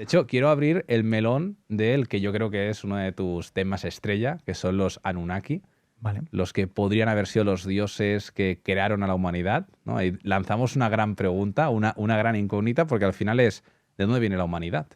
hecho, quiero abrir el melón del que yo creo que es uno de tus temas estrella, que son los Anunnaki, Vale. los que podrían haber sido los dioses que crearon a la humanidad, ¿no? Y lanzamos una gran pregunta, una gran incógnita, porque al final es, ¿de dónde viene la humanidad?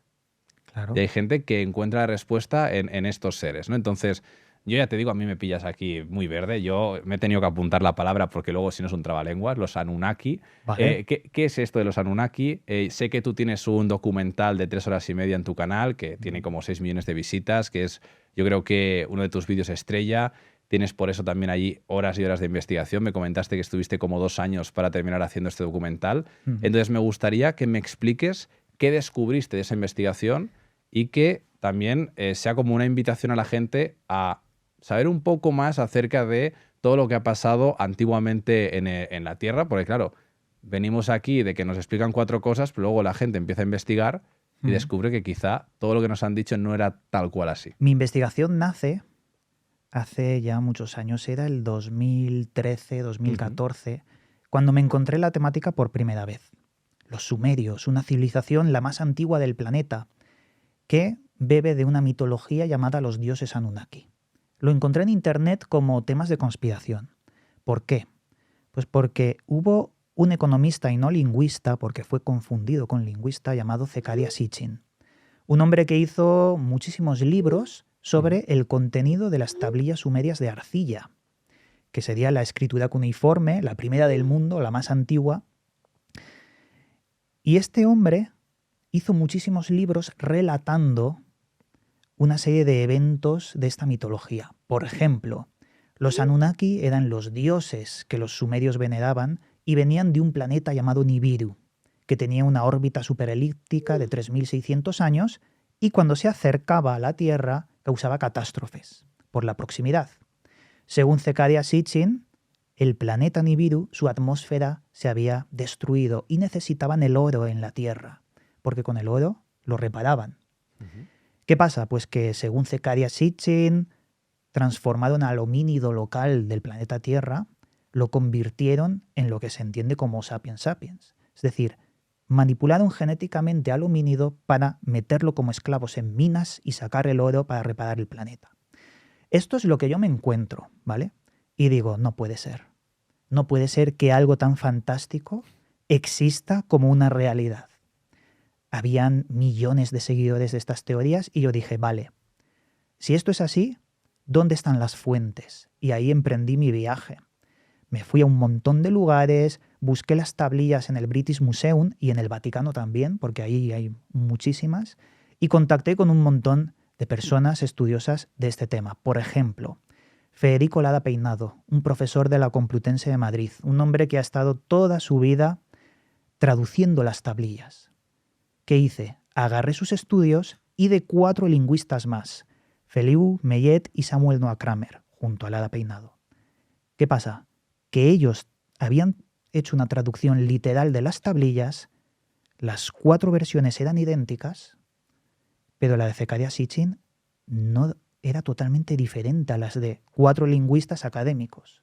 Claro. Y hay gente que encuentra la respuesta en estos seres, ¿no? Entonces, yo ya te digo, a mí me pillas aquí muy verde. Yo me he tenido que apuntar la palabra porque luego si no es un trabalenguas, los Anunnaki. Vale. ¿Qué es esto de los Anunnaki? Sé que tú tienes un documental de 3 horas y media en tu canal que tiene como 6 millones de visitas, que es, yo creo que uno de tus vídeos estrella. Tienes por eso también allí horas y horas de investigación. Me comentaste que estuviste como 2 años para terminar haciendo este documental. Entonces me gustaría que me expliques qué descubriste de esa investigación y que también sea como una invitación a la gente a saber un poco más acerca de todo lo que ha pasado antiguamente en la Tierra, porque claro, venimos aquí de que nos explican 4 cosas, pero luego la gente empieza a investigar y descubre que quizá todo lo que nos han dicho no era tal cual así. Mi investigación nace hace ya muchos años, era el 2013, 2014, cuando me encontré la temática por primera vez. Los sumerios, una civilización la más antigua del planeta, que bebe de una mitología llamada los dioses Anunnaki. Lo encontré en internet como temas de conspiración. ¿Por qué? Pues porque hubo un economista y no lingüista, porque fue confundido con lingüista, llamado Zecharia Sitchin. Un hombre que hizo muchísimos libros sobre el contenido de las tablillas sumerias de arcilla, que sería la escritura cuneiforme, la primera del mundo, la más antigua. Y este hombre hizo muchísimos libros relatando una serie de eventos de esta mitología. Por ejemplo, los Anunnaki eran los dioses que los sumerios veneraban y venían de un planeta llamado Nibiru, que tenía una órbita superelíptica de 3.600 años y cuando se acercaba a la Tierra causaba catástrofes por la proximidad. Según Zecharia Sitchin, el planeta Nibiru, su atmósfera se había destruido y necesitaban el oro en la Tierra, porque con el oro lo reparaban. ¿Qué pasa? Pues que según Zecharia Sitchin, transformaron al homínido local del planeta Tierra, lo convirtieron en lo que se entiende como sapiens sapiens. Es decir, manipularon genéticamente al homínido para meterlo como esclavos en minas y sacar el oro para reparar el planeta. Esto es lo que yo me encuentro, ¿vale? Y digo, no puede ser. No puede ser que algo tan fantástico exista como una realidad. Habían millones de seguidores de estas teorías y yo dije, vale, si esto es así, ¿dónde están las fuentes? Y ahí emprendí mi viaje. Me fui a un montón de lugares, busqué las tablillas en el British Museum y en el Vaticano también, porque ahí hay muchísimas, y contacté con un montón de personas estudiosas de este tema. Por ejemplo, Federico Lada Peinado, un profesor de la Complutense de Madrid, un hombre que ha estado toda su vida traduciendo las tablillas. ¿Qué hice? Agarré sus estudios y de 4 lingüistas más, Feliu, Mellet y Samuel Noah Kramer, junto a Lada Peinado. ¿Qué pasa? Que ellos habían hecho una traducción literal de las tablillas, las 4 versiones eran idénticas, pero la de Zecharia Sitchin no era totalmente diferente a las de 4 lingüistas académicos.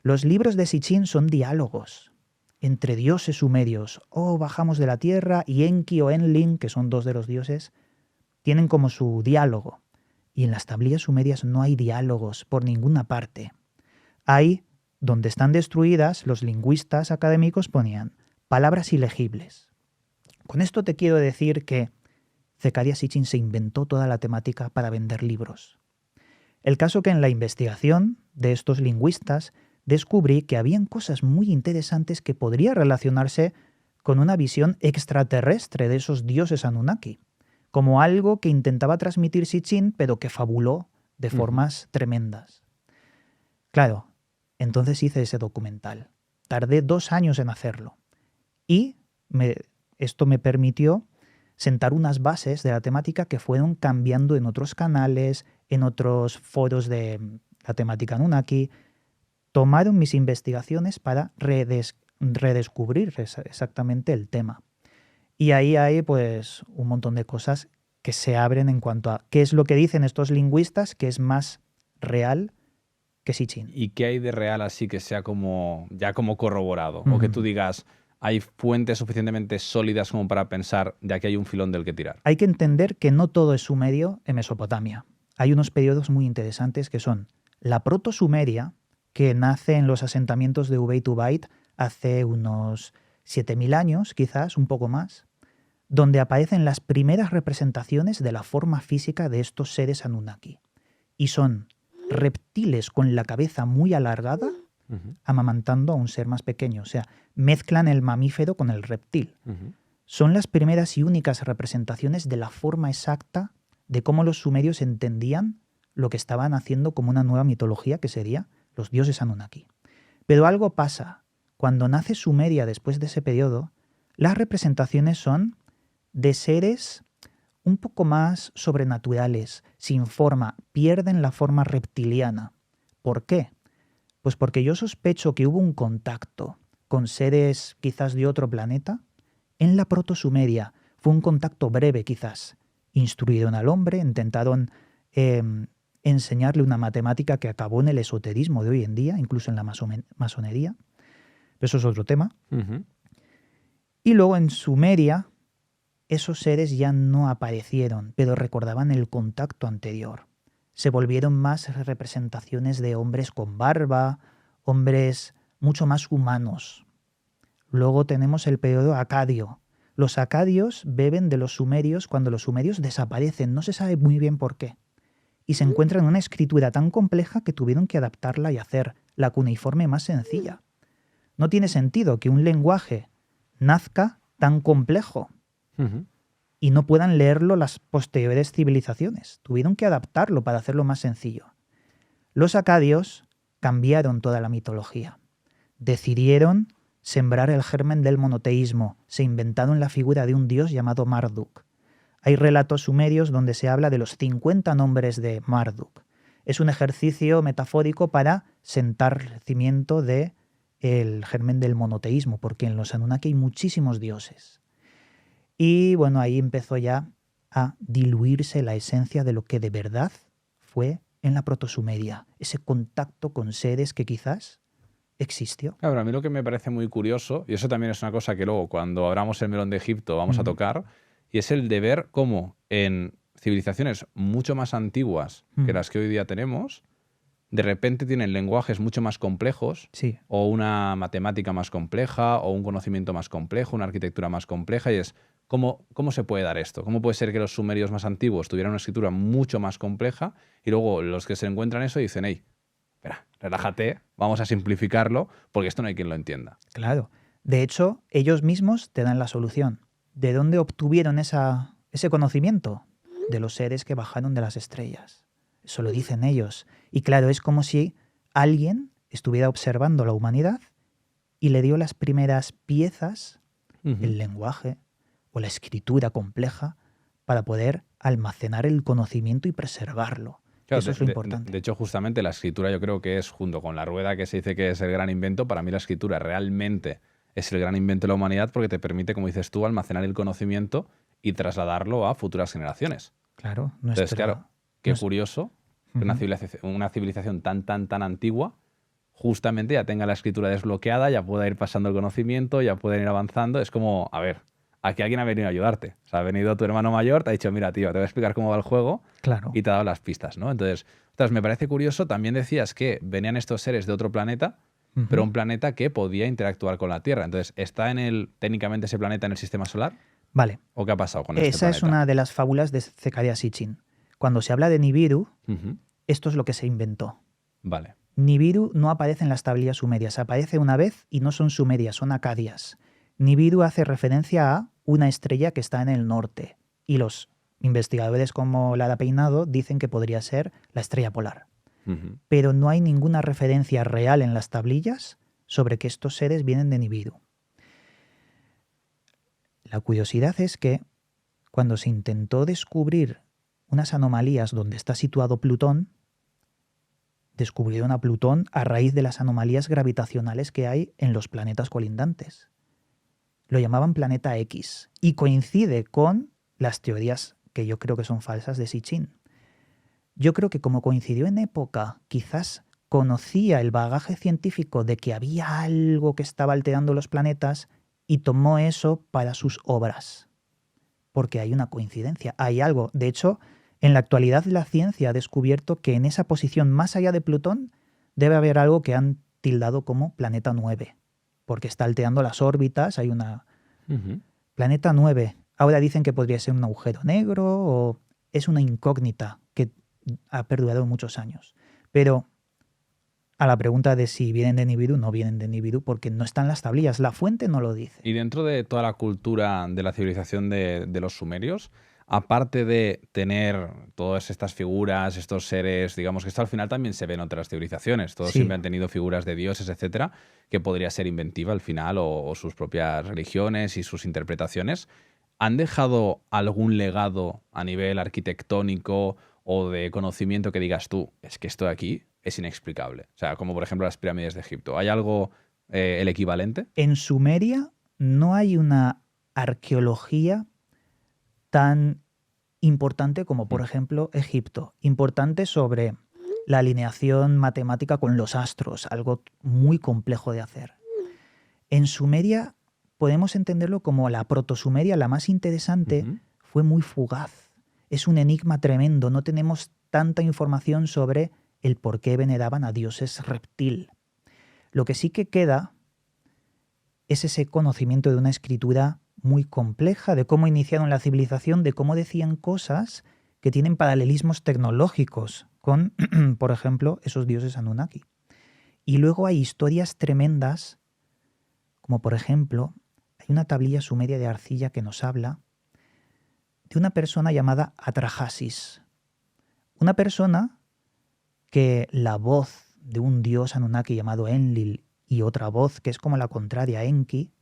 Los libros de Sitchin son diálogos entre dioses sumerios. Bajamos de la tierra, y Enki o Enlil, que son 2 de los dioses, tienen como su diálogo. Y en las tablillas sumerias no hay diálogos por ninguna parte. Hay, donde están destruidas, los lingüistas académicos ponían palabras ilegibles. Con esto te quiero decir que Zecharia Sitchin se inventó toda la temática para vender libros. El caso que en la investigación de estos lingüistas descubrí que habían cosas muy interesantes que podría relacionarse con una visión extraterrestre de esos dioses Anunnaki, como algo que intentaba transmitir Sitchin, pero que fabuló de formas tremendas. Claro, entonces hice ese documental. Tardé 2 años en hacerlo. Y esto me permitió sentar unas bases de la temática que fueron cambiando en otros canales, en otros foros de la temática Anunnaki. Tomaron mis investigaciones para redescubrir exactamente el tema. Y ahí hay pues un montón de cosas que se abren en cuanto a qué es lo que dicen estos lingüistas que es más real que Sitchin. ¿Y qué hay de real así que sea como ya como corroborado? O que tú digas, hay fuentes suficientemente sólidas como para pensar de aquí hay un filón del que tirar. Hay que entender que no todo es sumerio en Mesopotamia. Hay unos periodos muy interesantes que son la proto-sumeria, que nace en los asentamientos de Ubeit-Ubait hace unos 7.000 años, quizás un poco más, donde aparecen las primeras representaciones de la forma física de estos seres Anunnaki. Y son reptiles con la cabeza muy alargada, amamantando a un ser más pequeño. O sea, mezclan el mamífero con el reptil. Son las primeras y únicas representaciones de la forma exacta de cómo los sumerios entendían lo que estaban haciendo como una nueva mitología, que sería los dioses Anunnaki. Pero algo pasa. Cuando nace Sumeria después de ese periodo, las representaciones son de seres un poco más sobrenaturales, sin forma, pierden la forma reptiliana. ¿Por qué? Pues porque yo sospecho que hubo un contacto con seres quizás de otro planeta en la proto-Sumeria. Fue un contacto breve quizás. Instruyeron al hombre, intentaron enseñarle una matemática que acabó en el esoterismo de hoy en día, incluso en la masonería. Pero eso es otro tema. Y luego en Sumeria esos seres ya no aparecieron, pero recordaban el contacto anterior. Se volvieron más representaciones de hombres con barba, hombres mucho más humanos. Luego tenemos el periodo acadio. Los acadios beben de los sumerios cuando los sumerios desaparecen, no se sabe muy bien por qué. Y se encuentran una escritura tan compleja que tuvieron que adaptarla y hacer la cuneiforme más sencilla. No tiene sentido que un lenguaje nazca tan complejo y no puedan leerlo las posteriores civilizaciones. Tuvieron que adaptarlo para hacerlo más sencillo. Los acadios cambiaron toda la mitología. Decidieron sembrar el germen del monoteísmo. Se inventaron la figura de un dios llamado Marduk. Hay relatos sumerios donde se habla de los 50 nombres de Marduk. Es un ejercicio metafórico para sentar el cimiento del germen del monoteísmo, porque en los Anunnaki hay muchísimos dioses. Y bueno, ahí empezó ya a diluirse la esencia de lo que de verdad fue en la protosumeria, ese contacto con seres que quizás existió. Claro, a mí lo que me parece muy curioso, y eso también es una cosa que luego cuando abramos el melón de Egipto vamos a tocar, y es el de ver cómo en civilizaciones mucho más antiguas que las que hoy día tenemos, de repente tienen lenguajes mucho más complejos, Sí. o una matemática más compleja, o un conocimiento más complejo, una arquitectura más compleja, y es ¿cómo se puede dar esto? ¿Cómo puede ser que los sumerios más antiguos tuvieran una escritura mucho más compleja y luego los que se encuentran eso dicen, hey, espera, relájate, vamos a simplificarlo porque esto no hay quien lo entienda? Claro. De hecho, ellos mismos te dan la solución. ¿De dónde obtuvieron ese conocimiento? De los seres que bajaron de las estrellas. Eso lo dicen ellos. Y claro, es como si alguien estuviera observando la humanidad y le dio las primeras piezas, el lenguaje o la escritura compleja, para poder almacenar el conocimiento y preservarlo. Claro, eso es lo importante. De hecho, justamente la escritura yo creo que es, junto con la rueda que se dice que es el gran invento, para mí la escritura realmente es el gran invento de la humanidad porque te permite, como dices tú, almacenar el conocimiento y trasladarlo a futuras generaciones. Claro. Entonces, claro, qué curioso que una civilización tan antigua justamente ya tenga la escritura desbloqueada, ya pueda ir pasando el conocimiento, ya pueden ir avanzando. Es como, a ver, aquí alguien ha venido a ayudarte. O sea, ha venido tu hermano mayor, te ha dicho, mira, tío, te voy a explicar cómo va el juego. Claro. Y te ha dado las pistas, ¿no? Entonces, me parece curioso. También decías que venían estos seres de otro planeta, pero un planeta que podía interactuar con la Tierra. Entonces, ¿está técnicamente ese planeta en el sistema solar? Vale. ¿O qué ha pasado con este planeta? Esa es una de las fábulas de Zecaria Sitchin. Cuando se habla de Nibiru, esto es lo que se inventó. Vale. Nibiru no aparece en las tablillas sumerias. Aparece una vez y no son sumerias, son acadias. Nibiru hace referencia a una estrella que está en el norte. Y los investigadores como Lara Peinado dicen que podría ser la estrella polar. Pero no hay ninguna referencia real en las tablillas sobre que estos seres vienen de Nibiru. La curiosidad es que cuando se intentó descubrir unas anomalías donde está situado Plutón, descubrieron a Plutón a raíz de las anomalías gravitacionales que hay en los planetas colindantes. Lo llamaban planeta X y coincide con las teorías que yo creo que son falsas de Sitchin. Yo creo que como coincidió en época, quizás conocía el bagaje científico de que había algo que estaba alterando los planetas y tomó eso para sus obras. Porque hay una coincidencia, hay algo. De hecho, en la actualidad la ciencia ha descubierto que en esa posición más allá de Plutón debe haber algo que han tildado como planeta 9, porque está alteando las órbitas, hay una... Planeta 9. Ahora dicen que podría ser un agujero negro o es una incógnita que ha perdurado muchos años. Pero a la pregunta de si vienen de Nibiru, no vienen de Nibiru porque no están las tablillas. La fuente no lo dice. Y dentro de toda la cultura de la civilización de los sumerios, aparte de tener todas estas figuras, estos seres, digamos que esto al final también se ve en otras civilizaciones. Todos Sí. siempre han tenido figuras de dioses, etcétera, que podría ser inventiva al final o sus propias religiones y sus interpretaciones. ¿Han dejado algún legado a nivel arquitectónico o de conocimiento que digas tú, es que esto de aquí es inexplicable? O sea, como por ejemplo las pirámides de Egipto. ¿Hay algo, el equivalente? En Sumeria no hay una arqueología tan importante como, por ejemplo, Egipto. Importante sobre la alineación matemática con los astros, algo muy complejo de hacer. En Sumeria podemos entenderlo como la protosumeria, la más interesante, fue muy fugaz. Es un enigma tremendo, no tenemos tanta información sobre el por qué veneraban a dioses reptil. Lo que sí que queda es ese conocimiento de una escritura muy compleja, de cómo iniciaron la civilización, de cómo decían cosas que tienen paralelismos tecnológicos con, por ejemplo, esos dioses Anunnaki. Y luego hay historias tremendas, como por ejemplo, hay una tablilla sumeria de arcilla que nos habla de una persona llamada Atrahasis. Una persona que la voz de un dios Anunnaki llamado Enlil y otra voz que es como la contraria, Enki,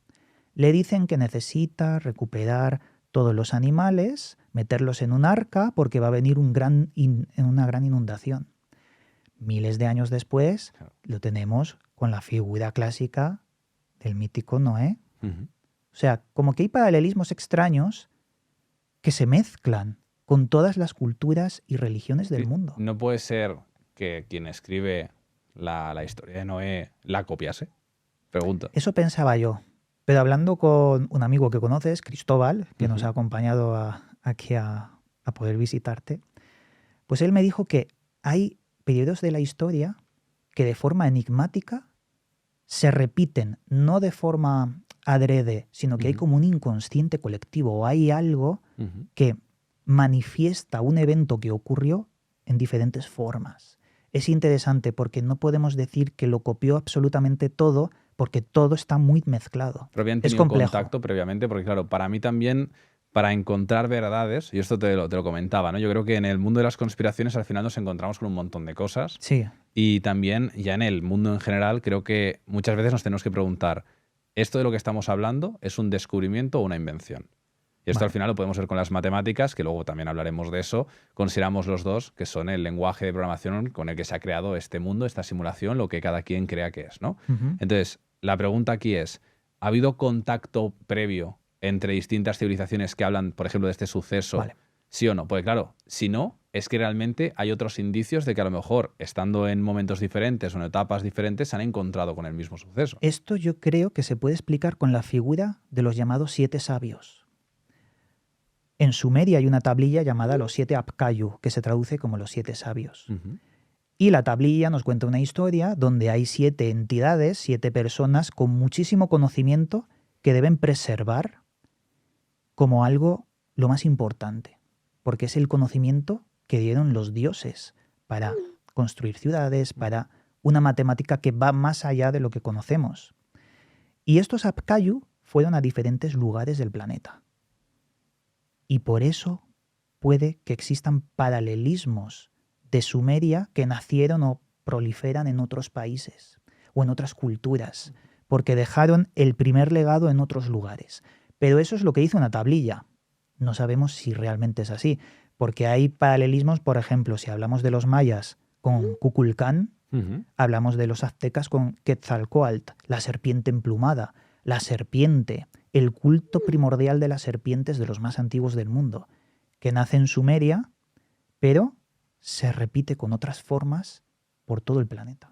le dicen que necesita recuperar todos los animales, meterlos en un arca porque va a venir una gran inundación. Miles de años después lo tenemos con la figura clásica del mítico Noé. O sea, como que hay paralelismos extraños que se mezclan con todas las culturas y religiones del mundo. No puede ser que quien escribe la historia de Noé la copiase. Pregunta. Eso pensaba yo. Pero hablando con un amigo que conoces, Cristóbal, que nos ha acompañado aquí a poder visitarte, pues él me dijo que hay periodos de la historia que de forma enigmática se repiten, no de forma adrede, sino que hay como un inconsciente colectivo o hay algo que manifiesta un evento que ocurrió en diferentes formas. Es interesante porque no podemos decir que lo copió absolutamente todo porque todo está muy mezclado. Pero habían tenido contacto previamente, porque claro, para mí también, para encontrar verdades, y esto te lo comentaba, ¿no? Yo creo que en el mundo de las conspiraciones al final nos encontramos con un montón de cosas. Sí. Y también ya en el mundo en general creo que muchas veces nos tenemos que preguntar, ¿esto de lo que estamos hablando es un descubrimiento o una invención? Y esto al final lo podemos ver con las matemáticas, que luego también hablaremos de eso. Consideramos los dos que son el lenguaje de programación con el que se ha creado este mundo, esta simulación, lo que cada quien crea que es, ¿no? Entonces, la pregunta aquí es, ¿ha habido contacto previo entre distintas civilizaciones que hablan, por ejemplo, de este suceso? Vale. ¿Sí o no? Porque claro, si no, es que realmente hay otros indicios de que a lo mejor, estando en momentos diferentes o en etapas diferentes, se han encontrado con el mismo suceso. Esto yo creo que se puede explicar con la figura de los llamados 7 sabios. En Sumeria hay una tablilla llamada los 7 Apkayu, que se traduce como los 7 sabios. Y la tablilla nos cuenta una historia donde hay 7 entidades, 7 personas con muchísimo conocimiento que deben preservar como algo lo más importante, porque es el conocimiento que dieron los dioses para construir ciudades, para una matemática que va más allá de lo que conocemos. Y estos Apkayu fueron a diferentes lugares del planeta. Y por eso puede que existan paralelismos de Sumeria que nacieron o proliferan en otros países o en otras culturas, porque dejaron el primer legado en otros lugares. Pero eso es lo que hizo una tablilla. No sabemos si realmente es así, porque hay paralelismos, por ejemplo, si hablamos de los mayas con Kukulcán, hablamos de los aztecas con Quetzalcóatl, la serpiente emplumada, la serpiente, el culto primordial de las serpientes de los más antiguos del mundo, que nace en Sumeria, pero se repite con otras formas por todo el planeta.